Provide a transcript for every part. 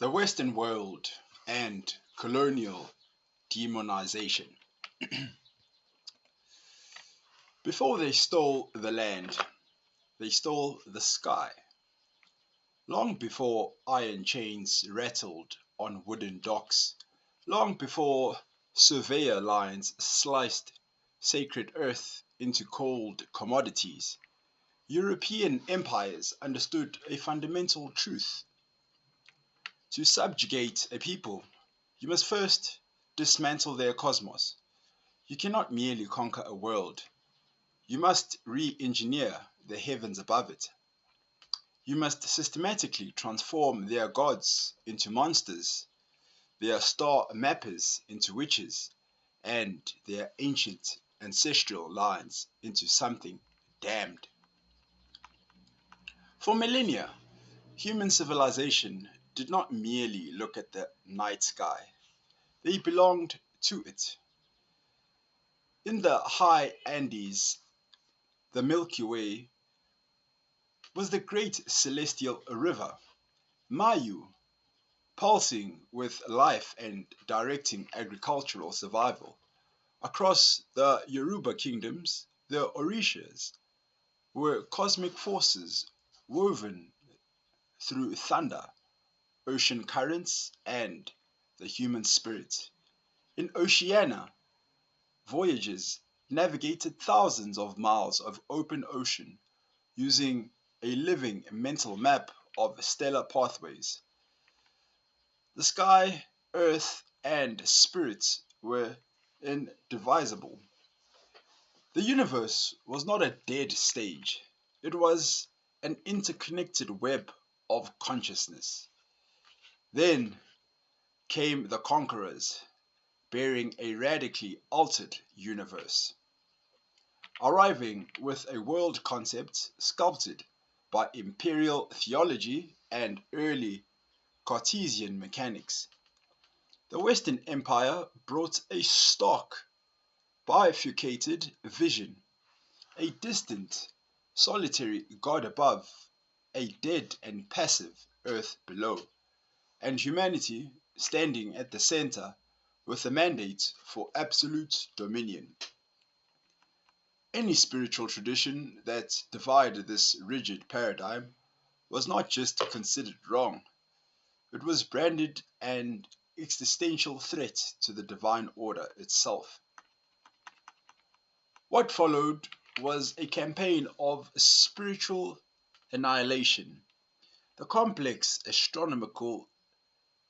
The Western world and colonial demonization. Before they stole the land, they stole the sky. Long before iron chains rattled on wooden docks, long before surveyor lines sliced sacred earth into cold commodities, European empires understood a fundamental truth. To subjugate a people, you must first dismantle their cosmos. You cannot merely conquer a world, you must re-engineer the heavens above it. You must systematically transform their gods into monsters, their star mappers into witches, and their ancient ancestral lines into something damned. For millennia, human civilization did not merely look at the night sky, they belonged to it. In the high Andes, the Milky Way was the great celestial river, Mayu, pulsing with life and directing agricultural survival. Across the Yoruba kingdoms, the Orishas were cosmic forces woven through thunder, ocean currents, and the human spirit. In Oceania, voyagers navigated thousands of miles of open ocean using a living mental map of stellar pathways. The sky, earth, and spirit were indivisible. The universe was not a dead stage, it was an interconnected web of consciousness. Then came the conquerors, bearing a radically altered universe, arriving with a world concept sculpted by imperial theology and early Cartesian mechanics. The Western Empire brought a stark, bifurcated vision, a distant, solitary God above, a dead and passive earth below, and humanity standing at the center with a mandate for absolute dominion. Any spiritual tradition that defied this rigid paradigm was not just considered wrong, it was branded an existential threat to the divine order itself. What followed was a campaign of spiritual annihilation. The complex astronomical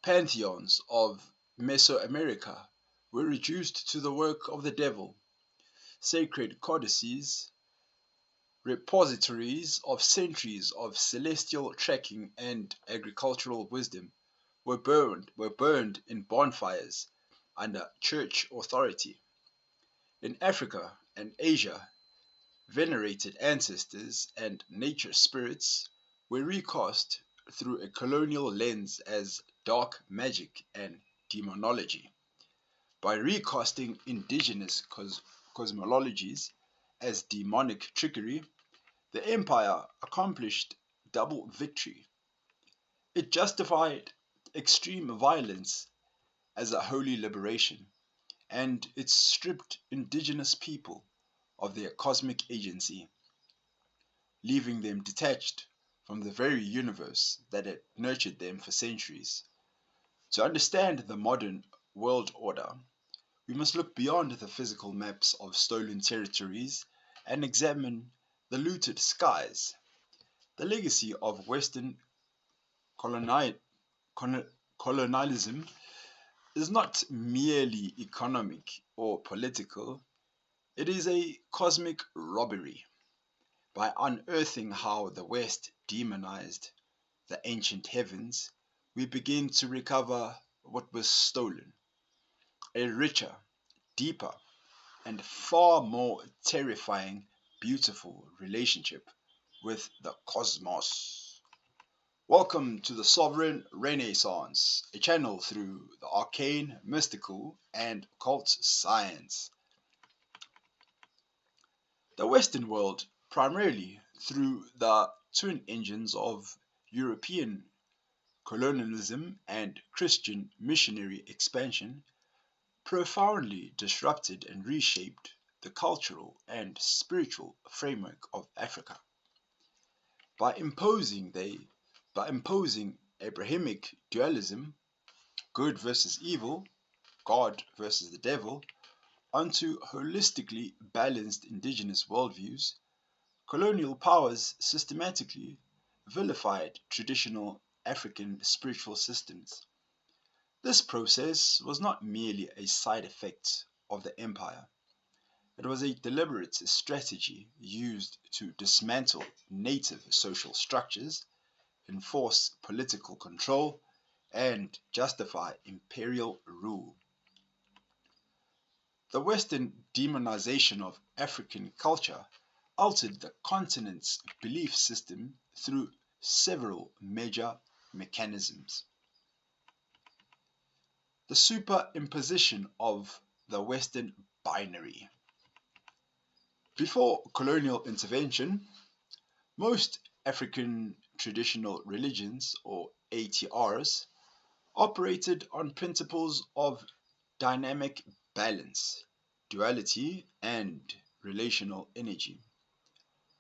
pantheons of Mesoamerica were reduced to the work of the devil. Sacred codices, repositories of centuries of celestial tracking and agricultural wisdom, were burned in bonfires under church authority. In Africa and Asia, venerated ancestors and nature spirits were recast through a colonial lens as dark magic and demonology. By recasting indigenous cosmologies as demonic trickery, the empire accomplished double victory. It justified extreme violence as a holy liberation, and it stripped indigenous people of their cosmic agency, leaving them detached from the very universe that had nurtured them for centuries. To understand the modern world order, we must look beyond the physical maps of stolen territories and examine the looted skies. The legacy of Western coloni- colonialism is not merely economic or political, it is a cosmic robbery. By unearthing how the West demonized the ancient heavens, we begin to recover what was stolen, a richer, deeper, and far more terrifying, beautiful relationship with the cosmos. Welcome to the Sovereign Renaissance, a channel through the arcane, mystical, and occult science. The Western world, primarily through the twin engines of European colonialism and Christian missionary expansion profoundly disrupted and reshaped the cultural and spiritual framework of Africa. By imposing Abrahamic dualism, good versus evil, God versus the devil, onto holistically balanced indigenous worldviews, colonial powers systematically vilified traditional African spiritual systems. This process was not merely a side effect of the empire, it was a deliberate strategy used to dismantle native social structures, enforce political control, and justify imperial rule. The Western demonization of African culture altered the continent's belief system through several major mechanisms. The superimposition of the Western binary. Before colonial intervention, most African traditional religions, or ATRs, operated on principles of dynamic balance, duality, and relational energy.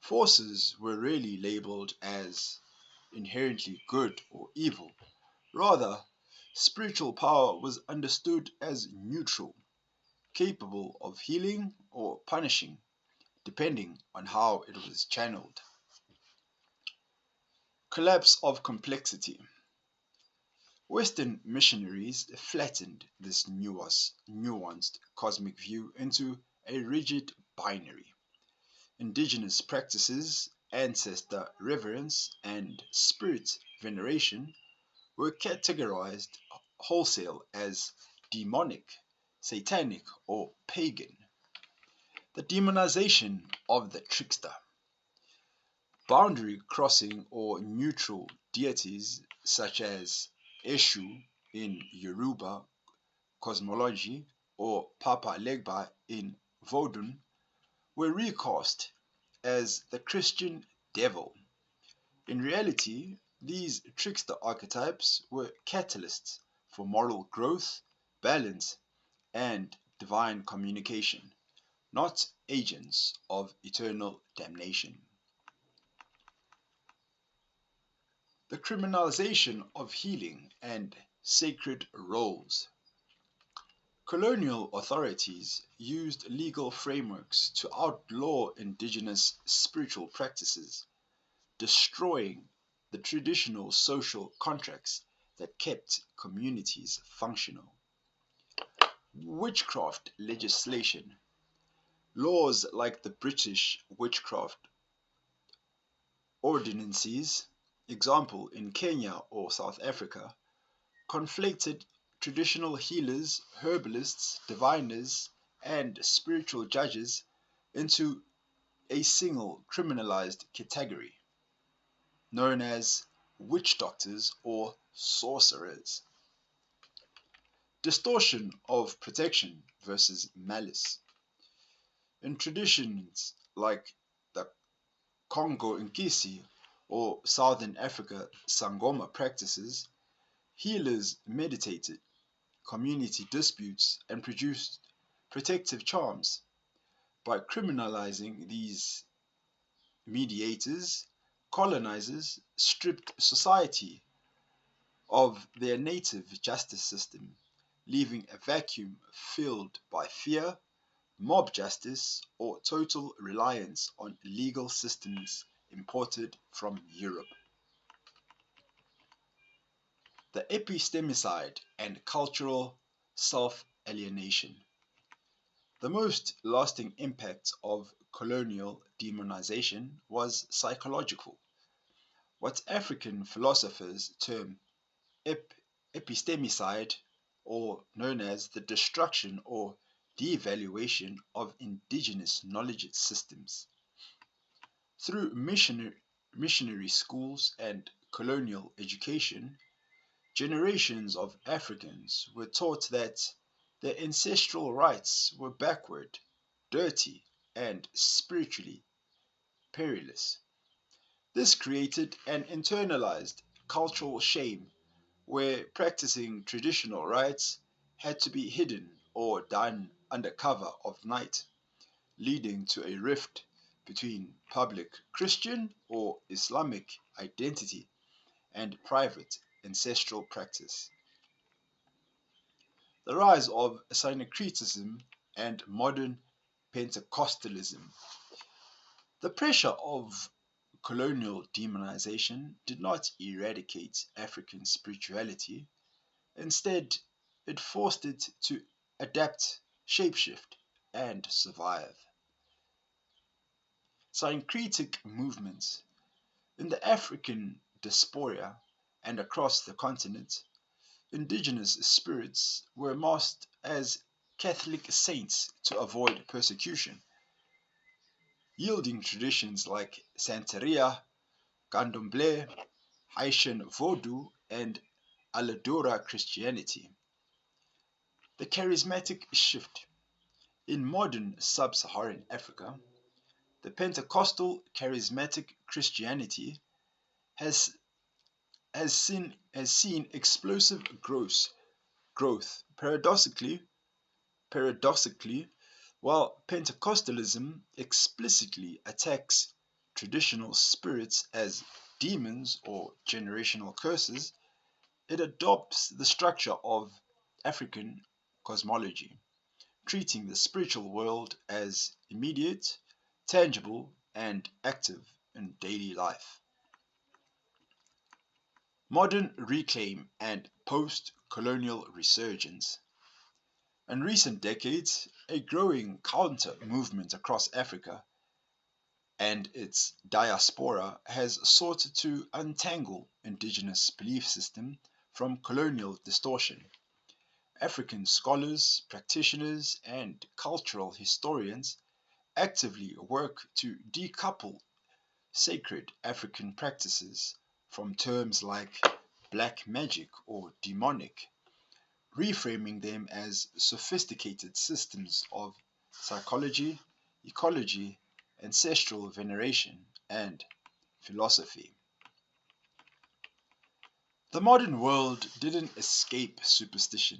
Forces were rarely labeled as inherently good or evil. Rather, spiritual power was understood as neutral, capable of healing or punishing, depending on how it was channeled. Collapse of complexity. Western missionaries flattened this nuanced cosmic view into a rigid binary. Indigenous practices, ancestor reverence, and spirit veneration were categorized wholesale as demonic, satanic, or pagan. The demonization of the trickster. Boundary crossing or neutral deities such as Eshu in Yoruba cosmology or Papa Legba in Vodun were recast as the Christian devil. In reality, these trickster archetypes were catalysts for moral growth, balance, and divine communication, not agents of eternal damnation. The criminalization of healing and sacred roles. Colonial authorities used legal frameworks to outlaw indigenous spiritual practices, destroying the traditional social contracts that kept communities functional. Witchcraft legislation. Laws like the British Witchcraft Ordinances, example in Kenya or South Africa, conflated traditional healers, herbalists, diviners, and spiritual judges into a single criminalized category, known as witch doctors or sorcerers. Distortion of protection versus malice. In traditions like the Congo Nkisi or Southern Africa Sangoma practices, healers meditated community disputes and produced protective charms. By criminalizing these mediators, colonizers stripped society of their native justice system, leaving a vacuum filled by fear, mob justice, or total reliance on legal systems imported from Europe. The epistemicide and cultural self-alienation. The most lasting impact of colonial demonization was psychological, what African philosophers term ep- epistemicide, or known as the destruction or devaluation of indigenous knowledge systems. Through missionary schools and colonial education, generations of Africans were taught that their ancestral rites were backward, dirty, and spiritually perilous. This created an internalized cultural shame where practicing traditional rites had to be hidden or done under cover of night, leading to a rift between public Christian or Islamic identity and private ancestral practice. The rise of syncretism and modern Pentecostalism. The pressure of colonial demonization did not eradicate African spirituality. Instead, it forced it to adapt, shapeshift, and survive. Syncretic movements in the African diaspora and across the continent, indigenous spirits were masked as Catholic saints to avoid persecution, yielding traditions like Santeria, Candomblé, Haitian Vodou, and Aladora Christianity. The charismatic shift. In modern sub-Saharan Africa, the Pentecostal charismatic Christianity has, has seen explosive growth. Paradoxically, while Pentecostalism explicitly attacks traditional spirits as demons or generational curses, it adopts the structure of African cosmology, treating the spiritual world as immediate, tangible, and active in daily life. Modern reclaim and post colonial resurgence. In recent decades, a growing counter movement across Africa and its diaspora has sought to untangle indigenous belief system from colonial distortion. African scholars, practitioners, and cultural historians actively work to decouple sacred African practices from terms like black magic or demonic, reframing them as sophisticated systems of psychology, ecology, ancestral veneration, and philosophy. The modern world didn't escape superstition.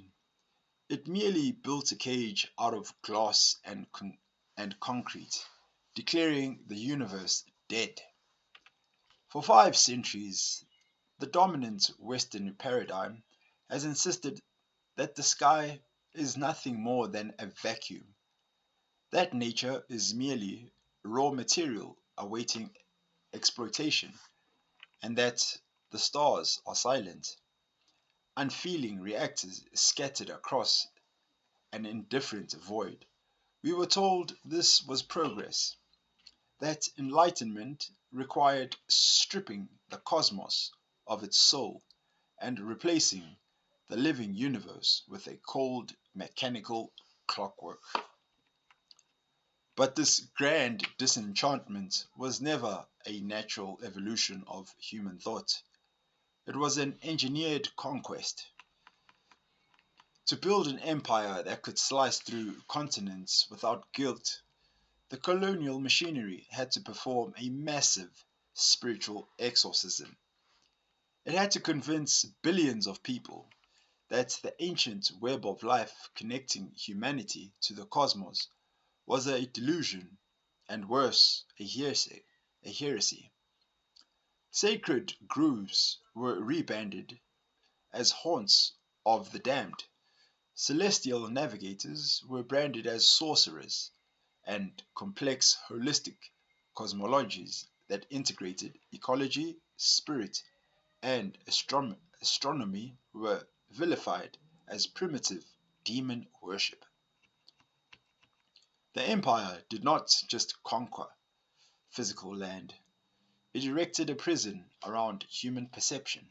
It merely built a cage out of glass and concrete, declaring the universe dead. For 5 centuries, the dominant Western paradigm has insisted that the sky is nothing more than a vacuum, that nature is merely raw material awaiting exploitation, and that the stars are silent, unfeeling reactors scattered across an indifferent void. We were told this was progress, that enlightenment required stripping the cosmos of its soul and replacing the living universe with a cold mechanical clockwork. But this grand disenchantment was never a natural evolution of human thought. It was an engineered conquest. To build an empire that could slice through continents without guilt, the colonial machinery had to perform a massive spiritual exorcism. It had to convince billions of people that the ancient web of life connecting humanity to the cosmos was a delusion, and worse, a heresy. Sacred groves were rebranded as haunts of the damned. Celestial navigators were branded as sorcerers, and complex holistic cosmologies that integrated ecology, spirit, and astronomy were vilified as primitive demon worship. The empire did not just conquer physical land, it erected a prison around human perception.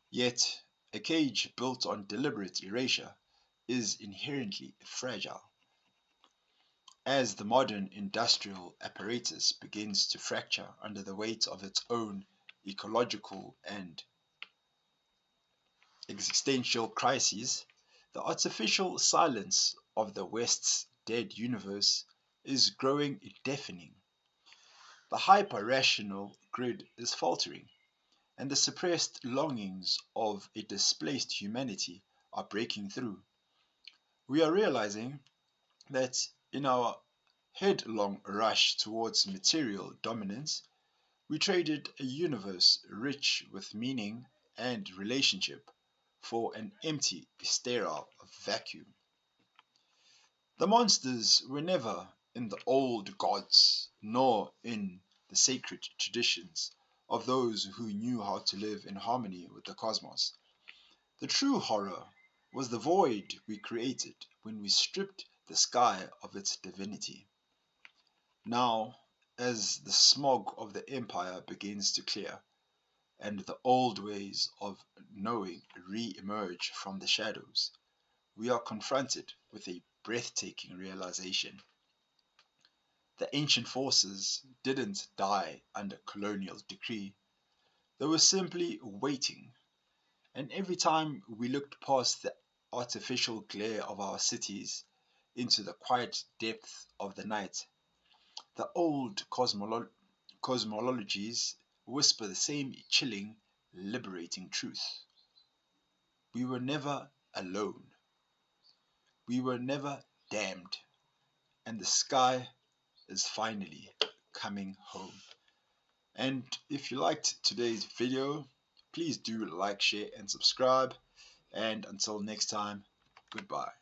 Yet, a cage built on deliberate erasure is inherently fragile. As the modern industrial apparatus begins to fracture under the weight of its own ecological and existential crises, the artificial silence of the West's dead universe is growing deafening. The hyper-rational grid is faltering, and the suppressed longings of a displaced humanity are breaking through. We are realizing that in our headlong rush towards material dominance, we traded a universe rich with meaning and relationship for an empty, sterile vacuum. The monsters were never in the old gods, nor in the sacred traditions of those who knew how to live in harmony with the cosmos. The true horror was the void we created when we stripped the sky of its divinity. Now, as the smog of the empire begins to clear, and the old ways of knowing re-emerge from the shadows, we are confronted with a breathtaking realization. The ancient forces didn't die under colonial decree, they were simply waiting. And every time we looked past the artificial glare of our cities into the quiet depth of the night, the old cosmologies whisper the same chilling, liberating truth. We were never alone. We were never damned. And the sky is finally coming home. And if you liked today's video, please do like, share, and subscribe. And until next time, goodbye.